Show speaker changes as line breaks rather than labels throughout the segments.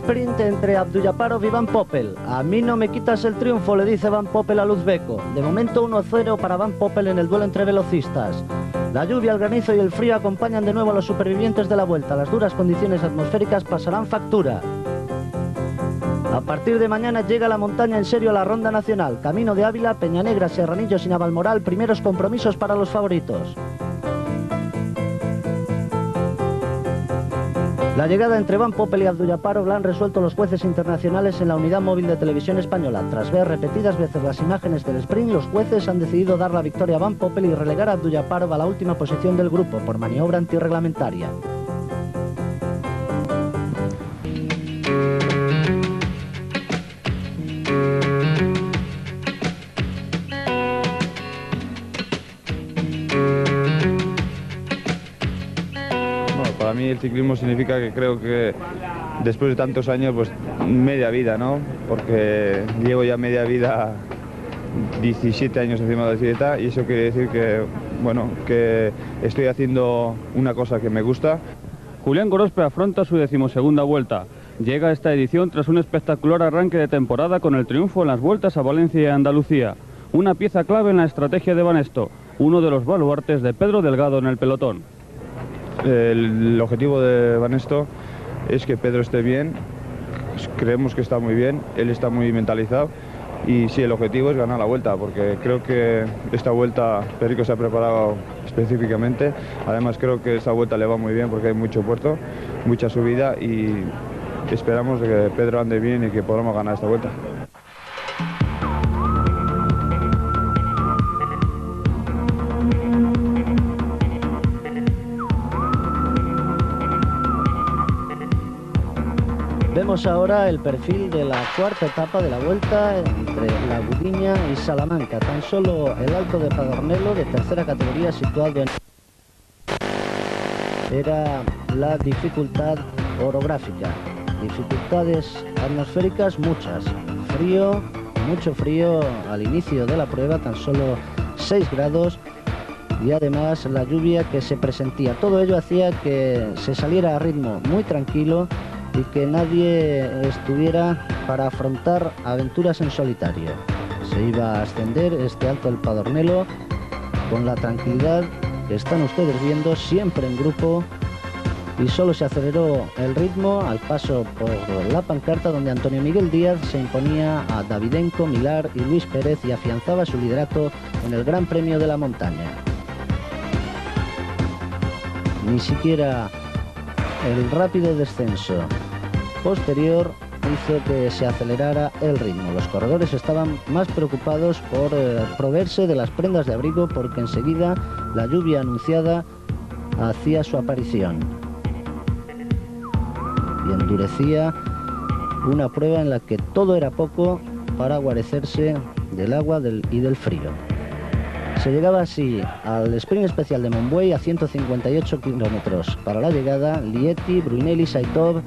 sprint entre Abdullaparov y Van Poppel. A mí no me quitas el triunfo, le dice Van Poppel a Luzbeko. De momento 1-0 para Van Poppel en el duelo entre velocistas. La lluvia, el granizo y el frío acompañan de nuevo a los supervivientes de la Vuelta. Las duras condiciones atmosféricas pasarán factura. A partir de mañana llega la montaña en serio a la Ronda Nacional. Camino de Ávila, Peñanegra, Serranillos y Navalmoral, primeros compromisos para los favoritos. La llegada entre Van Poppel y Abdullaparov la han resuelto los jueces internacionales en la unidad móvil de televisión española. Tras ver repetidas veces las imágenes del sprint, los jueces han decidido dar la victoria a Van Poppel y relegar a Abdullaparov a la última posición del grupo por maniobra antirreglamentaria.
Para mí el ciclismo significa que creo que después de tantos años, pues media vida, ¿no? Porque llevo ya media vida, 17 años encima de la bicicleta, y eso quiere decir que, bueno, que estoy haciendo una cosa que me gusta.
Julián Gorospe afronta su 12ª vuelta. Llega a esta edición tras un espectacular arranque de temporada con el triunfo en las vueltas a Valencia y Andalucía. Una pieza clave en la estrategia de Banesto, uno de los baluartes de Pedro Delgado en el pelotón.
El objetivo de Banesto es que Pedro esté bien, creemos que está muy bien, él está muy mentalizado y sí, el objetivo es ganar la Vuelta, porque creo que esta Vuelta Perico se ha preparado específicamente. Además creo que esta Vuelta le va muy bien porque hay mucho puerto, mucha subida y esperamos que Pedro ande bien y que podamos ganar esta Vuelta.
Vemos ahora el perfil de la cuarta etapa de la Vuelta entre La Gudiña y Salamanca. Tan solo el Alto de Padornelo, de tercera categoría, situado en... Era la dificultad orográfica. Dificultades atmosféricas muchas. Frío, mucho frío al inicio de la prueba, tan solo 6 grados. Y además la lluvia que se presentía. Todo ello hacía que se saliera a ritmo muy tranquilo y que nadie estuviera para afrontar aventuras en solitario. Se iba a ascender este Alto del Padornelo con la tranquilidad que están ustedes viendo, siempre en grupo, y solo se aceleró el ritmo al paso por la pancarta donde Antonio Miguel Díaz se imponía a Davidenko, Milar y Luis Pérez y afianzaba su liderato en el Gran Premio de la Montaña. Ni siquiera el rápido descenso posterior hizo que se acelerara el ritmo. Los corredores estaban más preocupados por proveerse de las prendas de abrigo, porque enseguida la lluvia anunciada hacía su aparición y endurecía una prueba en la que todo era poco para guarecerse del agua y del frío. Se llegaba así al sprint especial de Montbui a 158 kilómetros. Para la llegada, Lieti, Brunelli, Saitov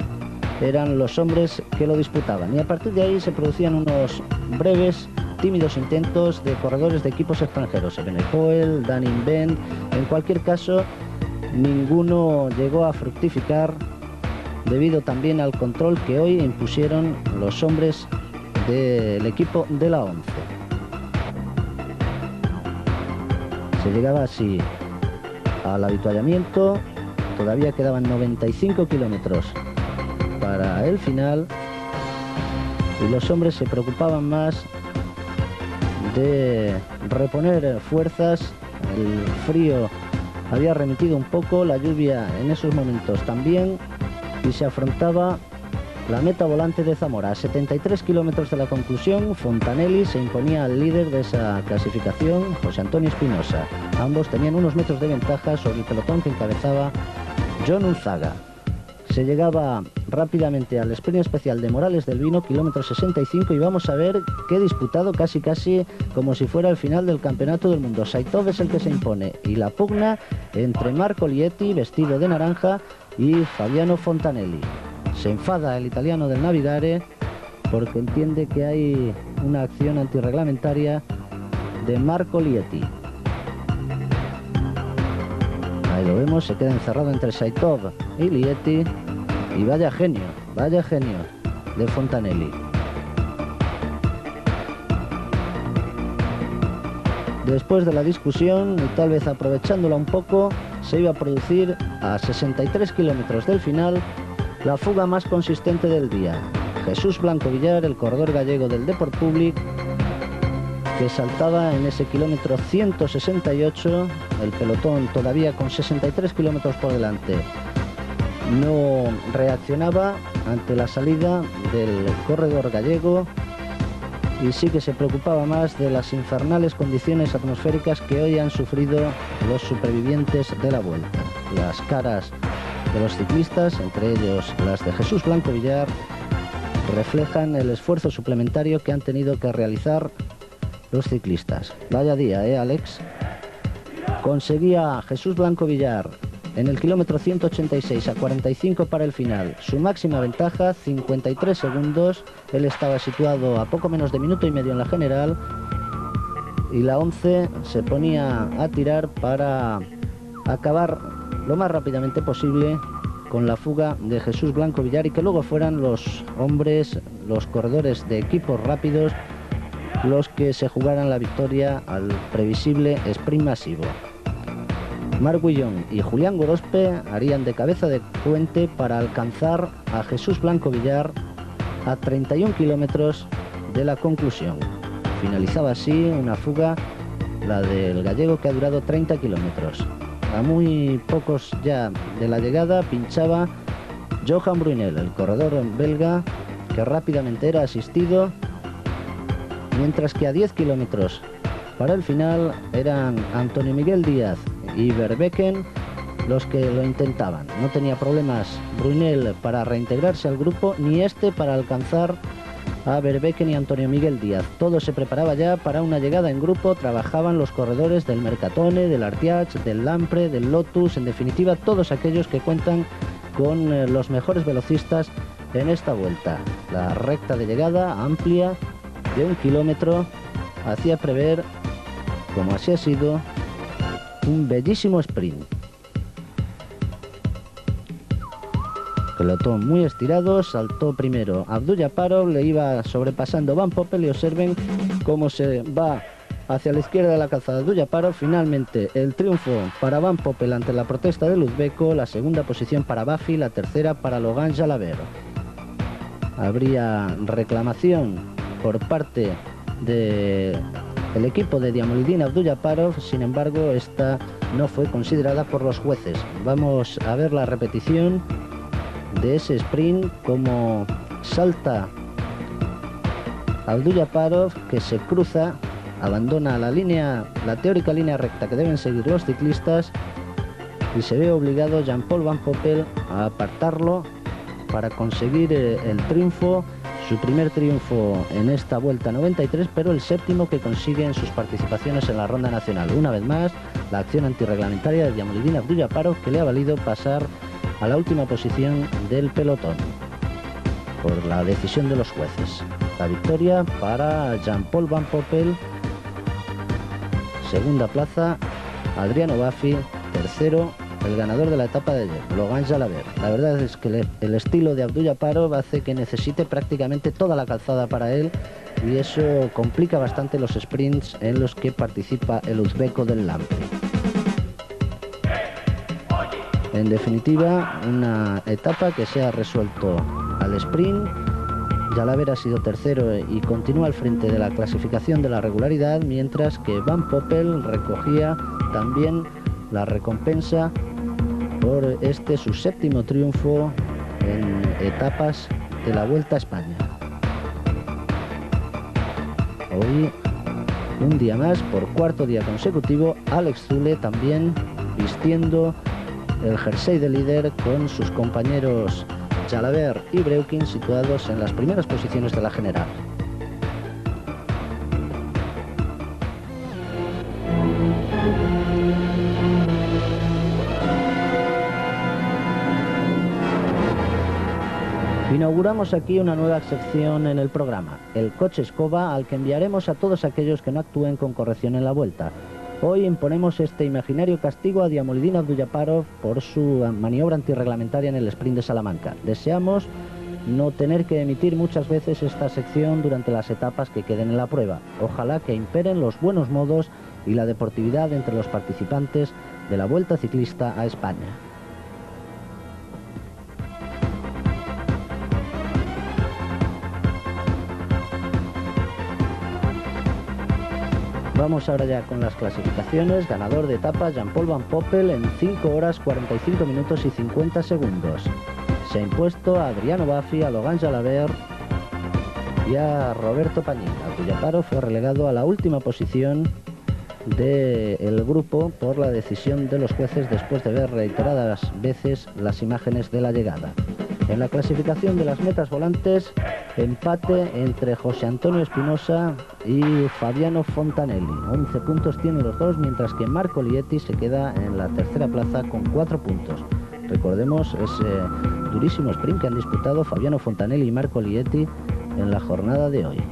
eran los hombres que lo disputaban. Y a partir de ahí se producían unos breves, tímidos intentos de corredores de equipos extranjeros. Evenepoel, Dan Invent. En cualquier caso, ninguno llegó a fructificar debido también al control que hoy impusieron los hombres del equipo de la ONCE. Se llegaba así al avituallamiento, todavía quedaban 95 kilómetros para el final y los hombres se preocupaban más de reponer fuerzas. El frío había remitido un poco, la lluvia en esos momentos también, y se afrontaba la meta volante de Zamora. A 73 kilómetros de la conclusión, Fontanelli se imponía al líder de esa clasificación, José Antonio Espinosa. Ambos tenían unos metros de ventaja sobre el pelotón que encabezaba John Unzaga. Se llegaba rápidamente al sprint especial de Morales del Vino, kilómetro 65, y vamos a ver qué disputado, casi como si fuera el final del Campeonato del Mundo. Saitov es el que se impone, y la pugna entre Marco Lieti, vestido de naranja, y Fabiano Fontanelli. Se enfada el italiano del Navidare porque entiende que hay una acción antirreglamentaria de Marco Lieti. Ahí lo vemos, se queda encerrado entre Saitov y Lieti, y vaya genio, de Fontanelli. Después de la discusión, y tal vez aprovechándola un poco, se iba a producir a 63 kilómetros del final la fuga más consistente del día. Jesús Blanco Villar, el corredor gallego del Deport Public, que saltaba en ese kilómetro 168, el pelotón todavía con 63 kilómetros por delante. No reaccionaba ante la salida del corredor gallego y sí que se preocupaba más de las infernales condiciones atmosféricas que hoy han sufrido los supervivientes de la Vuelta. Las caras de los ciclistas, entre ellos las de Jesús Blanco Villar, reflejan el esfuerzo suplementario que han tenido que realizar los ciclistas. Vaya día, Alex. Conseguía Jesús Blanco Villar en el kilómetro 186 a 45 para el final su máxima ventaja, 53 segundos. Él estaba situado a poco menos de minuto y medio en la general y la 11 se ponía a tirar para acabar lo más rápidamente posible con la fuga de Jesús Blanco Villar y que luego fueran los hombres, los corredores de equipos rápidos, los que se jugaran la victoria al previsible sprint masivo. Marc Guillón y Julián Gorospe harían de cabeza de puente para alcanzar a Jesús Blanco Villar a 31 kilómetros de la conclusión. Finalizaba así una fuga, la del gallego, que ha durado 30 kilómetros. A muy pocos ya de la llegada pinchaba Johan Brunel, el corredor belga, que rápidamente era asistido, mientras que a 10 kilómetros para el final eran Antonio Miguel Díaz y Verbeeken los que lo intentaban. No tenía problemas Brunel para reintegrarse al grupo, ni este para alcanzar a Verbeeken y Antonio Miguel Díaz. Todo se preparaba ya para una llegada en grupo. Trabajaban los corredores del Mercatone, del Artiach, del Lampre, del Lotus, en definitiva todos aquellos que cuentan con los mejores velocistas en esta vuelta. La recta de llegada amplia de 1 kilómetro hacía prever, como así ha sido, un bellísimo sprint. Pelotón muy estirado, saltó primero Abdul Japarov, le iba sobrepasando Van Poppel y observen cómo se va hacia la izquierda de la calzada Abdul Japarov. Finalmente el triunfo para Van Poppel ante la protesta del uzbeco, la segunda posición para Bafi, la tercera para Logan Jalabert. Habría reclamación por parte del equipo de Diamolidin Abdul Japarov, sin embargo esta no fue considerada por los jueces. Vamos a ver la repetición de ese sprint, como salta Abdul Japarov, que se cruza, abandona la teórica línea recta que deben seguir los ciclistas y se ve obligado Jean-Paul Van Poppel a apartarlo para conseguir el triunfo, su primer triunfo en esta Vuelta 93, pero el séptimo que consigue en sus participaciones en la ronda nacional. Una vez más, la acción antirreglamentaria de Diamolidin Abdul Japarov, que le ha valido pasar a la última posición del pelotón por la decisión de los jueces. La victoria para Jean-Paul Van Poppel, segunda plaza Adriano Bafi, tercero el ganador de la etapa de ayer, Logan Jalabert. La verdad es que el estilo de Abdul Japarov hace que necesite prácticamente toda la calzada para él y eso complica bastante los sprints en los que participa el uzbeco del Lampre. En definitiva, una etapa que se ha resuelto al sprint. Jalabert ha sido tercero y continúa al frente de la clasificación de la regularidad, mientras que Van Poppel recogía también la recompensa por su séptimo triunfo en etapas de la Vuelta a España. Hoy, un día más, por cuarto día consecutivo, Alex Zülle también vistiendo el jersey de líder con sus compañeros Jalabert y Breuking situados en las primeras posiciones de la general. Inauguramos aquí una nueva sección en el programa, el coche escoba, al que enviaremos a todos aquellos que no actúen con corrección en la Vuelta. Hoy imponemos este imaginario castigo a Diamolidin Abdul Japarov por su maniobra antirreglamentaria en el sprint de Salamanca. Deseamos no tener que emitir muchas veces esta sección durante las etapas que queden en la prueba. Ojalá que imperen los buenos modos y la deportividad entre los participantes de la Vuelta Ciclista a España. Vamos ahora ya con las clasificaciones. Ganador de etapa Jean-Paul Van Poppel en 5 horas 45 minutos y 50 segundos. Se ha impuesto a Adriano Baffi, a Logan Jalabert y a Roberto Pañin. Abdul-Jabbar fue relegado a la última posición del grupo por la decisión de los jueces después de ver reiteradas veces las imágenes de la llegada. En la clasificación de las metas volantes, empate entre José Antonio Espinosa y Fabiano Fontanelli. 11 puntos tienen los dos, mientras que Marco Lietti se queda en la tercera plaza con 4 puntos. Recordemos ese durísimo sprint que han disputado Fabiano Fontanelli y Marco Lietti en la jornada de hoy.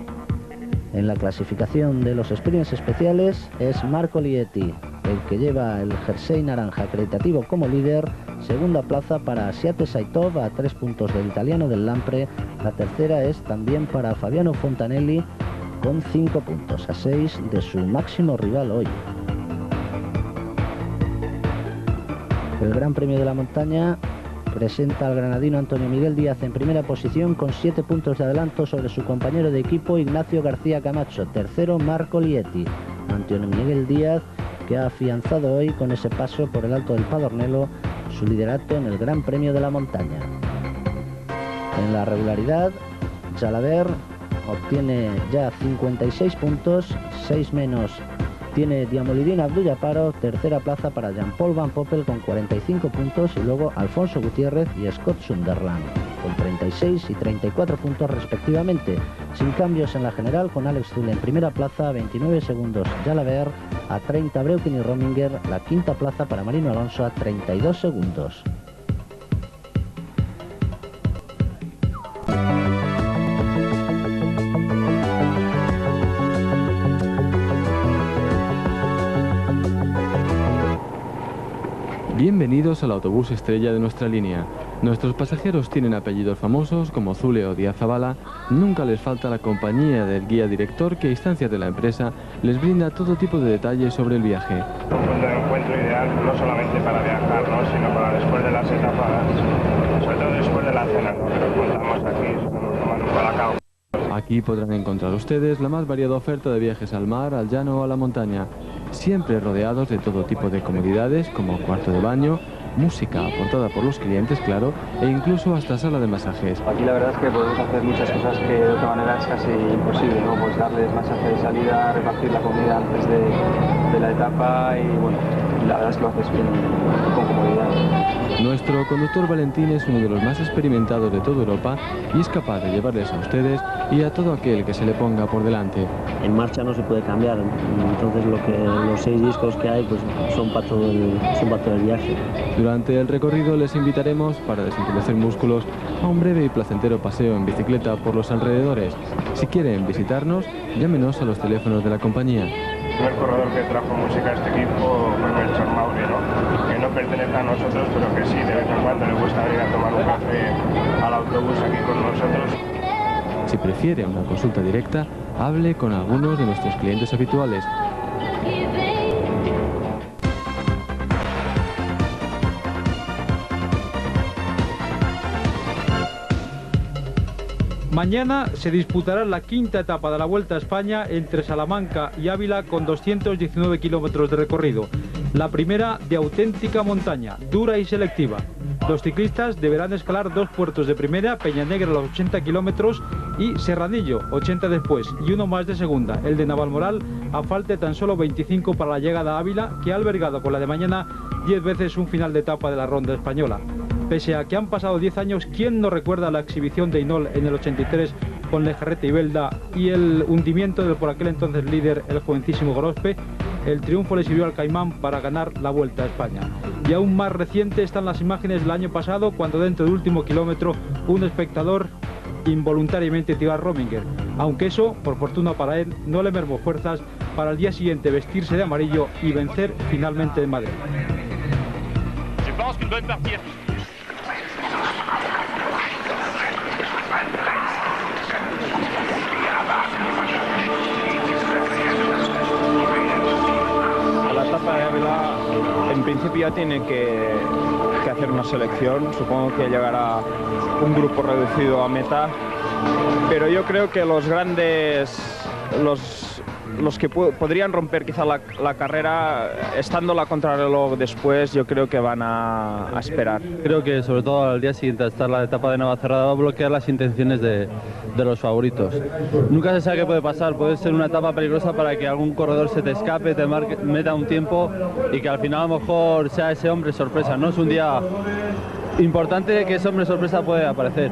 En la clasificación de los sprints especiales es Marco Lietti el que lleva el jersey naranja acreditativo como líder. Segunda plaza para Asiate Saitov a 3 puntos del italiano del Lampre. La tercera es también para Fabiano Fontanelli con 5 puntos, a 6 de su máximo rival hoy. El Gran Premio de la Montaña presenta al granadino Antonio Miguel Díaz en primera posición con 7 puntos de adelanto sobre su compañero de equipo Ignacio García Camacho. Tercero Marco Lietti. Antonio Miguel Díaz, que ha afianzado hoy con ese paso por el Alto del Padornelo su liderato en el Gran Premio de la Montaña. En la regularidad, Jalabert obtiene ya 56 puntos, 6 menos tiene Diamolidín Abdul-Jabbar. Tercera plaza para Jean-Paul Van Poppel con 45 puntos y luego Alfonso Gutiérrez y Scott Sunderland con 36 y 34 puntos respectivamente. Sin cambios en la general, con Alex Zülle en primera plaza a 29 segundos Jalabert, a 30 Breuking y Rominger. La quinta plaza para Marino Alonso a 32 segundos.
Bienvenidos al autobús estrella de nuestra línea. Nuestros pasajeros tienen apellidos famosos como Zülle o Díaz Zabala. Nunca les falta la compañía del guía director que a instancias de la empresa les brinda todo tipo de detalles sobre el viaje.
Un punto de encuentro ideal no solamente para viajar, ¿no?, sino para después de las etapas, sobre todo después de la cena, ¿no?, que nos contamos aquí, tomando un colacao.
Aquí podrán encontrar ustedes la más variada oferta de viajes al mar, al llano o a la montaña, siempre rodeados de todo tipo de comodidades como cuarto de baño, música aportada por los clientes, claro, e incluso hasta sala de masajes.
Aquí la verdad es que podemos hacer muchas cosas que de otra manera es casi imposible, ¿no? Pues darles masaje de salida, repartir la comida antes de la etapa y bueno, la verdad es que lo haces bien, con comodidad.
Nuestro conductor Valentín es uno de los más experimentados de toda Europa y es capaz de llevarles a ustedes y a todo aquel que se le ponga por delante.
En marcha no se puede cambiar, entonces los 6 discos que hay pues son para todo el viaje.
Durante el recorrido les invitaremos, para desentumecer músculos, a un breve y placentero paseo en bicicleta por los alrededores. Si quieren visitarnos, llámenos a los teléfonos de la compañía.
El primer corredor que trajo música a este equipo fue Melchor Mauri, ¿no?, que no pertenece a nosotros, pero que sí, de vez en cuando le gusta venir a tomar un café al autobús aquí con nosotros.
Si prefiere una consulta directa, hable con algunos de nuestros clientes habituales.
Mañana se disputará la quinta etapa de la Vuelta a España entre Salamanca y Ávila con 219 kilómetros de recorrido. La primera de auténtica montaña, dura y selectiva. Los ciclistas deberán escalar 2 puertos de primera, Peñanegra a los 80 kilómetros y Serranillo, 80 después, y uno más de segunda, el de Navalmoral, a falta de tan solo 25 para la llegada a Ávila, que ha albergado con la de mañana 10 veces un final de etapa de la Ronda Española. Pese a que han pasado 10 años, ¿quién no recuerda la exhibición de Hinol en el 83 con Lejarreta y Belda y el hundimiento del por aquel entonces líder, el jovencísimo Gorospe? El triunfo le sirvió al Caimán para ganar la Vuelta a España. Y aún más reciente están las imágenes del año pasado, cuando dentro del último kilómetro un espectador involuntariamente tiró a Rominger, aunque eso, por fortuna para él, no le mermó fuerzas para el día siguiente vestirse de amarillo y vencer finalmente en Madrid.
en principio ya tiene que hacer una selección. Supongo que llegará un grupo reducido a meta, pero yo creo que los grandes, los que podrían romper quizá la carrera, estando la contrarreloj después, yo creo que van a esperar.
Creo que sobre todo al día siguiente, al estar la etapa de Navacerrada, va a bloquear las intenciones de los favoritos. Nunca se sabe qué puede pasar, puede ser una etapa peligrosa para que algún corredor se te escape, te meta un tiempo y que al final a lo mejor sea ese hombre sorpresa. No es un día importante que ese hombre sorpresa puede aparecer.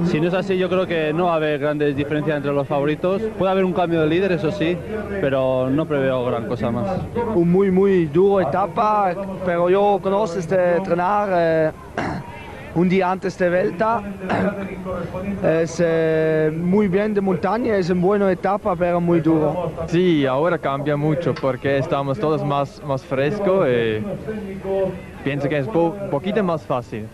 Si no es así, yo creo que no va a haber grandes diferencias entre los favoritos. Puede haber un cambio de líder, eso sí, pero no preveo gran cosa más.
Un muy duro etapa, pero yo conozco entrenar un día antes de Vuelta. Es muy bien de montaña, es una buena etapa, pero muy duro.
Sí, ahora cambia mucho porque estamos todos más frescos y pienso que es un poquito más fácil.